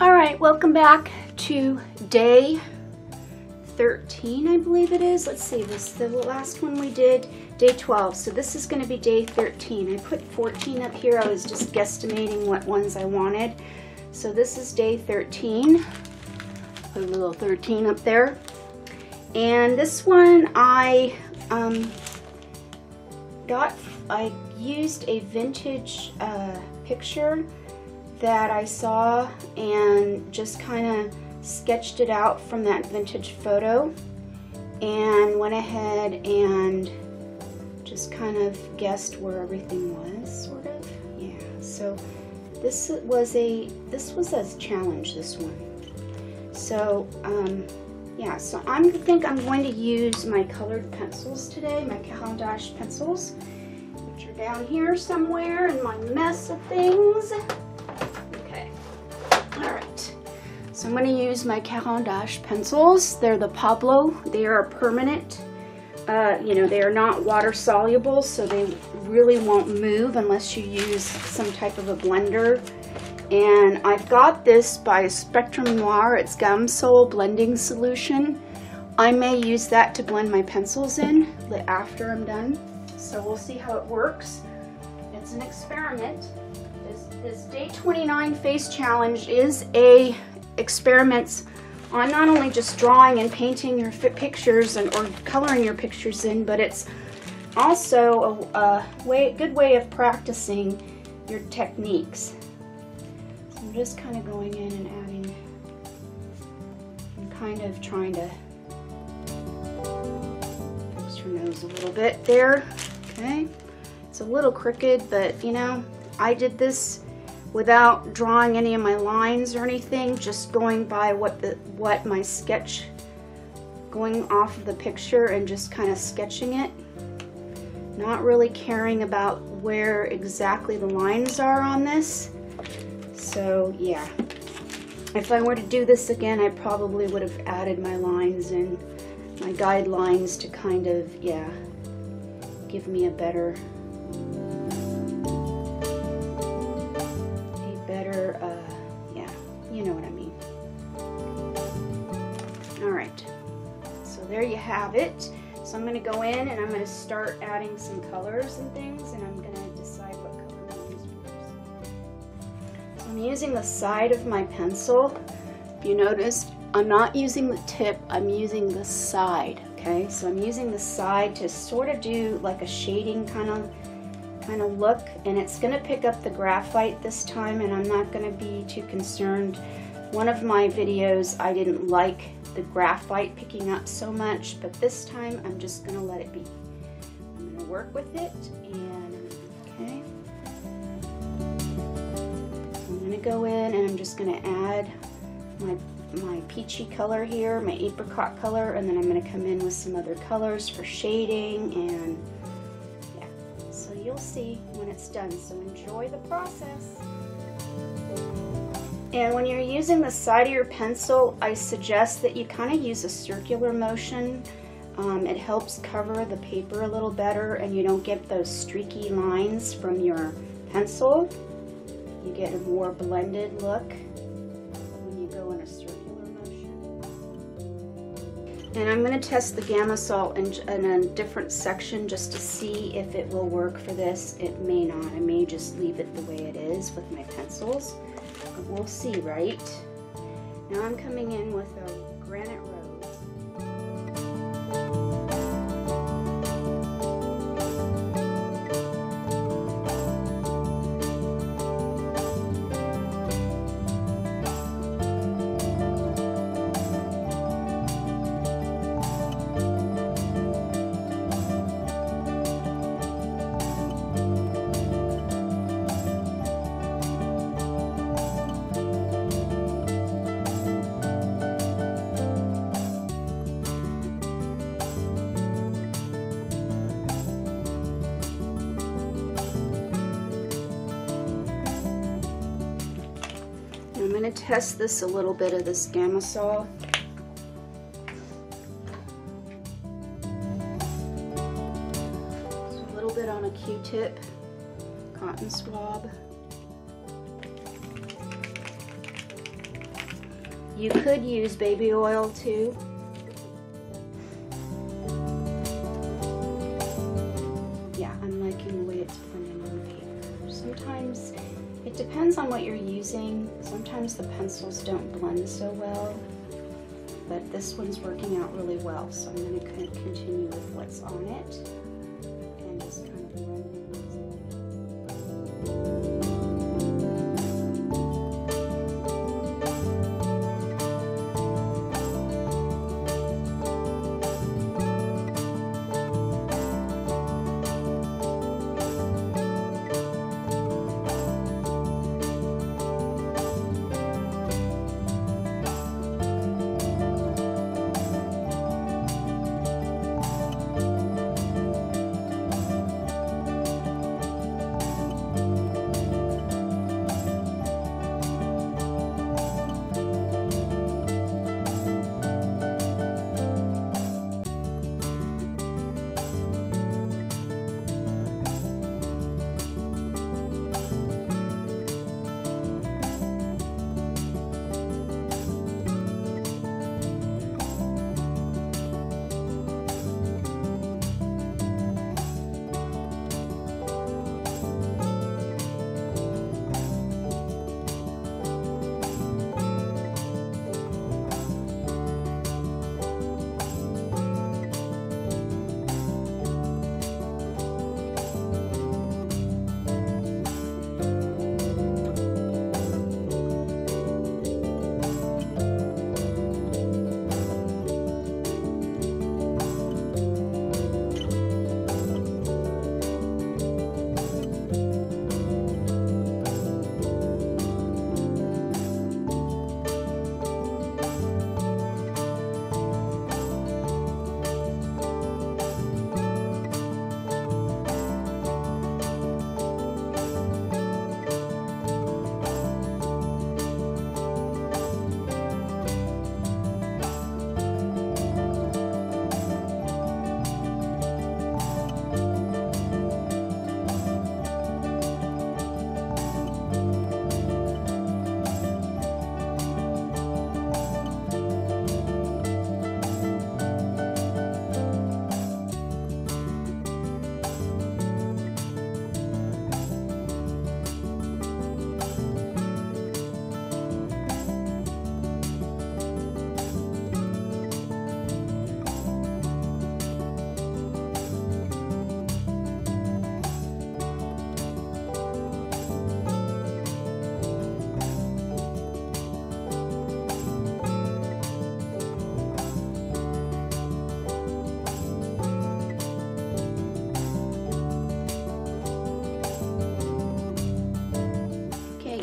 Alright, welcome back to day 13, I believe it is. Let's see, this the last one we did, day 12. So this is going to be day 13. I put 14 up here. I was just guesstimating what ones I wanted. So this is day 13. Put a little 13 up there. And this one I used a vintage picture that I saw and just kind of sketched it out from that vintage photo and went ahead and just kind of guessed where everything was, sort of. Yeah, so this was a challenge, this one. So yeah, so I think I'm going to use my colored pencils today, my Carsondcatslife pencils, which are down here somewhere in my mess of things. Okay, all right. So I'm going to use my Carsondcatslife pencils. They're the Pablo. They are permanent. You know, they are not water soluble, so they really won't move unless you use some type of a blender. And I've got this by Spectrum Noir. It's gum sole blending solution. I may use that to blend my pencils in after I'm done. So we'll see how it works. It's an experiment. This day 29 face challenge is a experiment on not only just drawing and painting your pictures or coloring your pictures in, but it's also a good way of practicing your techniques. So I'm just kind of going in and adding and kind of trying to fix her nose a little bit there. Okay, it's a little crooked, but you know, I did this without drawing any of my lines or anything, just going by what my sketch, going off of the picture and just kind of sketching it, not really caring about where exactly the lines are on this. So yeah, if I were to do this again, I probably would have added my lines and my guidelines to kind of, yeah, give me a better yeah, you know what I mean. Alright, so there you have it. So I'm going to go in and I'm going to start adding some colors and things, and I'm going to decide what color to use first. So I'm using the side of my pencil. If you noticed, I'm not using the tip, I'm using the side, okay? So I'm using the side to sort of do like a shading kind of look, and it's going to pick up the graphite this time, and I'm not going to be too concerned. One of my videos I didn't like the graphite picking up so much, but this time I'm just going to let it be. I'm going to work with it, and okay, I'm going to go in and I'm just going to add my peachy color here, my apricot color, and then I'm going to come in with some other colors for shading, and you'll see when it's done, so enjoy the process. And when you're using the side of your pencil, I suggest that you kind of use a circular motion. It helps cover the paper a little better, and you don't get those streaky lines from your pencil. You get a more blended look when you go in a circular motion. And I'm going to test the Gamma Salt in a different section just to see if it will work for this. It may not. I may just leave it the way it is with my pencils. But we'll see, right? Now I'm coming in with a Granite Rose. I'm going to test this a little bit of this Gamma Salt. So a little bit on a Q-tip. cotton swab. You could use baby oil too. Yeah, I'm liking the way it's blending on the paper. Sometimes it depends on what you're using. Sometimes the pencils don't blend so well, but this one's working out really well, so I'm going to continue with what's on it and just kind of blend it.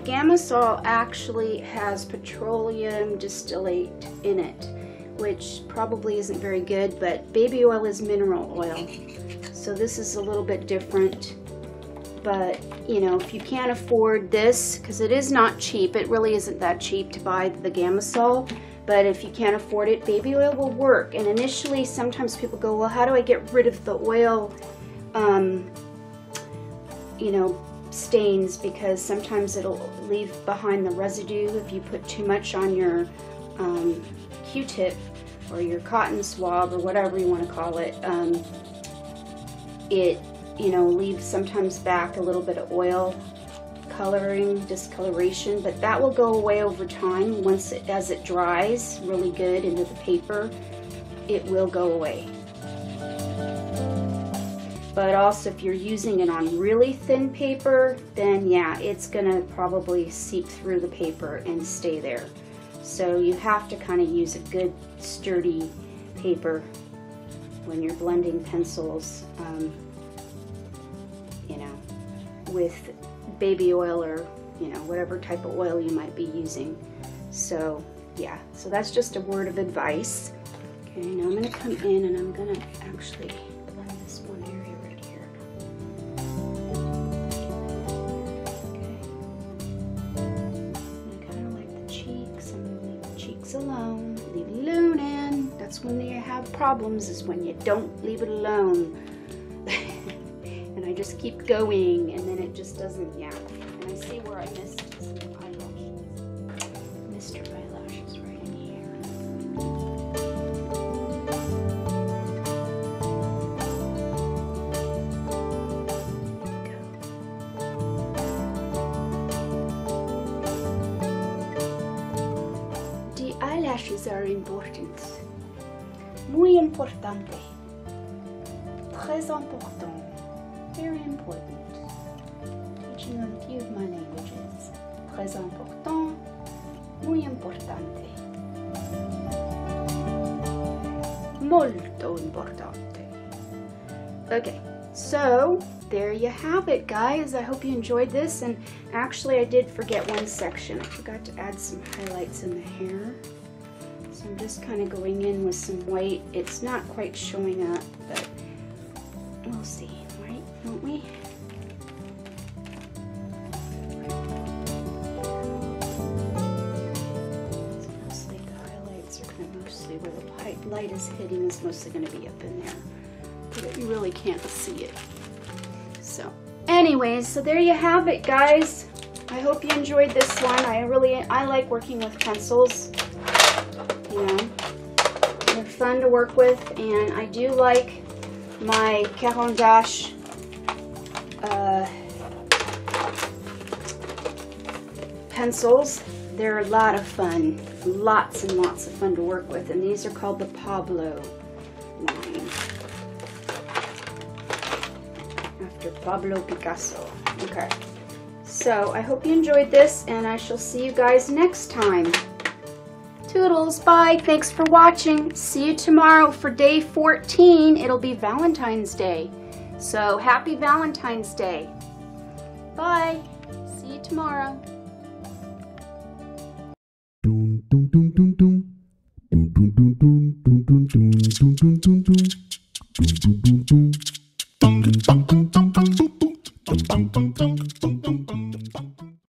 Gamasol actually has petroleum distillate in it, which probably isn't very good, but baby oil is mineral oil. So this is a little bit different, but you know, if you can't afford this, because it is not cheap, it really isn't that cheap to buy the Gamasol, but if you can't afford it, baby oil will work. And initially, sometimes people go, well, how do I get rid of the oil, you know, stains, because sometimes it'll leave behind the residue if you put too much on your Q-tip or your cotton swab or whatever you want to call it. It, you know, leaves sometimes back a little bit of oil coloring, discoloration, but that will go away over time. Once as it dries really good into the paper, it will go away. But also if you're using it on really thin paper, then yeah, it's gonna probably seep through the paper and stay there. So you have to kind of use a good sturdy paper when you're blending pencils, you know, with baby oil or, you know, whatever type of oil you might be using. So yeah, so that's just a word of advice. Okay, now I'm gonna come in and I'm gonna actually blend this one area right here. Okay. I kind of like the cheeks. I'm gonna leave the cheeks alone. Leave it alone, and that's when you have problems, is when you don't leave it alone. And I just keep going, and then it just doesn't, yeah. And I see where I missed some eyelashes. Mr. Eyelashes right in here. The eyelashes are important. Muy importante. Très important. Very important. Teaching a few of my languages. Très important. Muy importante. Molto importante. Okay, so there you have it, guys. I hope you enjoyed this. And actually, I did forget one section. I forgot to add some highlights in the hair. So I'm just kind of going in with some white. It's not quite showing up, but we'll see, right? Won't we? So mostly the highlights are going to mostly where the light is hitting is mostly going to be up in there, but you really can't see it. So, anyways, so there you have it, guys. I hope you enjoyed this one. I like working with pencils. You know, they're fun to work with, and I do like my Caron Dash pencils. They're a lot of fun, lots and lots of fun to work with, and these are called the Pablo line, after Pablo Picasso. Okay, so I hope you enjoyed this, and I shall see you guys next time. Toodles, bye. Thanks for watching. See you tomorrow for day 14. It'll be Valentine's Day. So happy Valentine's Day. Bye. See you tomorrow.